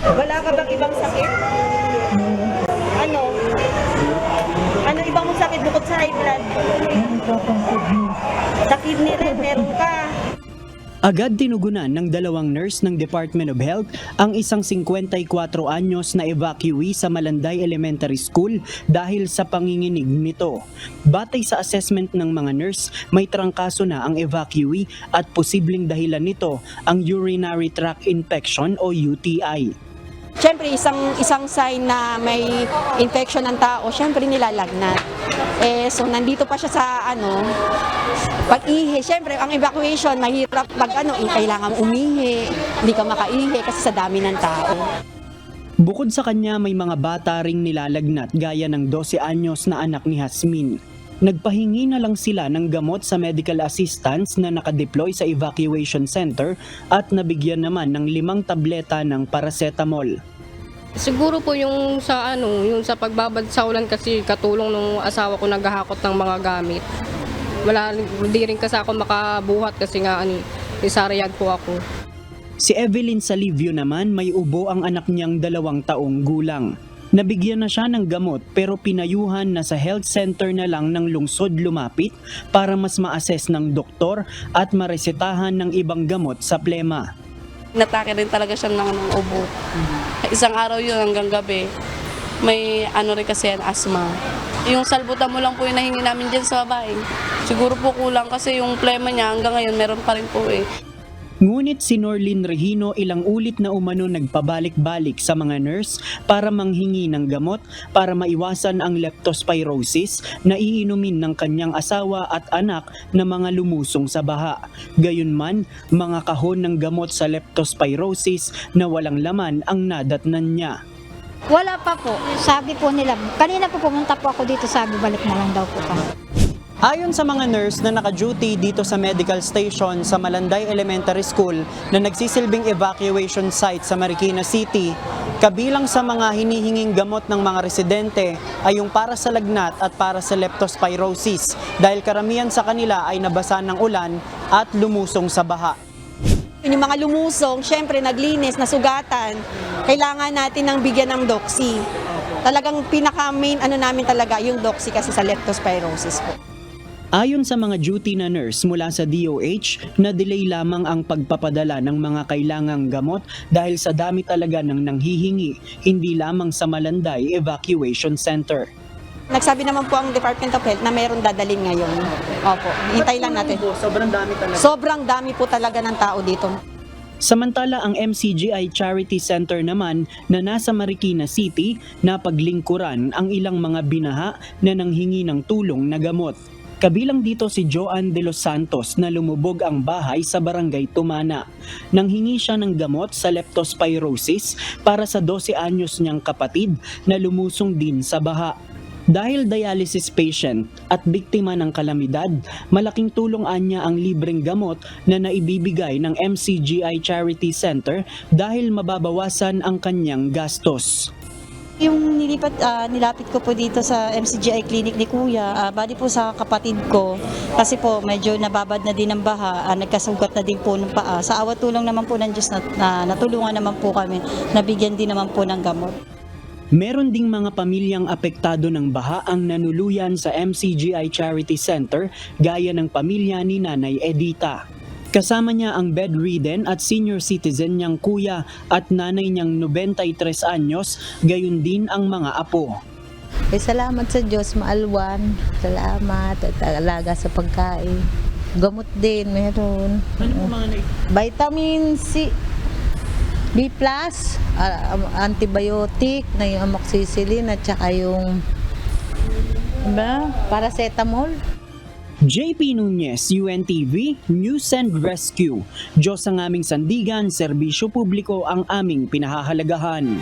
Wala ka bang ibang sakit? Ano? Ano ibang mong sakit bukod sa high blood? Sa kidney rin, meron ka. Agad tinugunan ng dalawang nurse ng Department of Health ang isang 54 anyos na evacuee sa Malanday Elementary School dahil sa panginginig nito. Batay sa assessment ng mga nurse, may trangkaso na ang evacuee at posibleng dahilan nito ang urinary tract infection o UTI. Siyempre, isang sign na may infection ng tao, siyempre nilalagnat. So nandito pa siya sa pag-ihi. Siyempre, ang evacuation, mahirap kailangan umihi, hindi ka makaihi kasi sa dami ng tao. Bukod sa kanya, may mga bata ring nilalagnat gaya ng 12 anyos na anak ni Hasmin. Nagpahingi na lang sila ng gamot sa medical assistants na nakadeploy sa evacuation center at nabigyan naman ng 5 tableta ng paracetamol. Siguro po yung sa pagbabad sa ulan kasi katulong ng asawa ko naghahakot ng mga gamit. Di rin kasi ako makabuhat kasi isarayag po ako. Si Evelyn Salivio naman may ubo ang anak niyang 2 taong gulang. Nabigyan na siya ng gamot pero pinayuhan na sa health center na lang ng lungsod lumapit para mas ma-assess ng doktor at maresetahan ng ibang gamot sa plema. Natake rin talaga siya ng ubo. Isang araw yun hanggang gabi. May rin kasi yan, asthma. Yung salbutamol lang po yung nahingi namin dyan sa babae. Siguro po kulang kasi yung plema niya hanggang ngayon meron pa rin po eh. Ngunit si Norlin Regino ilang ulit na umano nagpabalik-balik sa mga nurse para manghingi ng gamot para maiwasan ang leptospirosis na iinumin ng kanyang asawa at anak na mga lumusong sa baha. Gayunman, mga kahon ng gamot sa leptospirosis na walang laman ang nadatnan niya. Wala pa po. Sabi po nila, kanina po pumunta po ako dito, sabi balik na lang daw po kami. Ayon sa mga nurse na naka-duty dito sa medical station sa Malanday Elementary School na nagsisilbing evacuation site sa Marikina City, kabilang sa mga hinihinging gamot ng mga residente ay yung para sa lagnat at para sa leptospirosis dahil karamihan sa kanila ay nabasa ng ulan at lumusong sa baha. Yung mga lumusong, siyempre naglinis, nasugatan, kailangan natin ng bigyan ng doxy. Talagang pinaka-main namin talaga yung doxy kasi sa leptospirosis po. Ayon sa mga duty na nurse mula sa DOH, na-delay lamang ang pagpapadala ng mga kailangang gamot dahil sa dami talaga ng nanghihingi, hindi lamang sa Malanday Evacuation Center. Nagsabi naman po ang Department of Health na mayroon dadalhin ngayon. Opo, hintay lang natin. Sobrang dami talaga. Sobrang dami po talaga ng tao dito. Samantala ang MCGI Charity Center naman na nasa Marikina City napaglingkuran ang ilang mga binaha na nanghingi ng tulong na gamot. Kabilang dito si Joan de los Santos na lumubog ang bahay sa Barangay Tumana. Nanghingi siya ng gamot sa leptospirosis para sa 12 anyos niyang kapatid na lumusong din sa baha. Dahil dialysis patient at biktima ng kalamidad, malaking tulong anya ang libreng gamot na naibibigay ng MCGI Charity Center dahil mababawasan ang kanyang gastos. Yung nilapit ko po dito sa MCGI Clinic ni Kuya, bali po sa kapatid ko, kasi po medyo nababad na din ng baha, nagkasugat na din po ng paa. Sa awa tulong naman po ng Diyos na natulungan naman po kami, nabigyan din naman po ng gamot. Meron ding mga pamilyang apektado ng baha ang nanuluyan sa MCGI Charity Center gaya ng pamilya ni Nanay Edita. Kasama niya ang bedridden at senior citizen niyang kuya at nanay niyang 93 anyos, gayon din ang mga apo. Salamat sa Diyos, maalwan. Salamat at alaga sa pagkain. Gamot din, meron. Ano po mga Vitamin C, B+, antibiotic na yung amoxicillin at saka yung paracetamol. JP Nunez, UNTV, News and Rescue. Diyos ang aming sandigan, serbisyo publiko ang aming pinahahalagahan.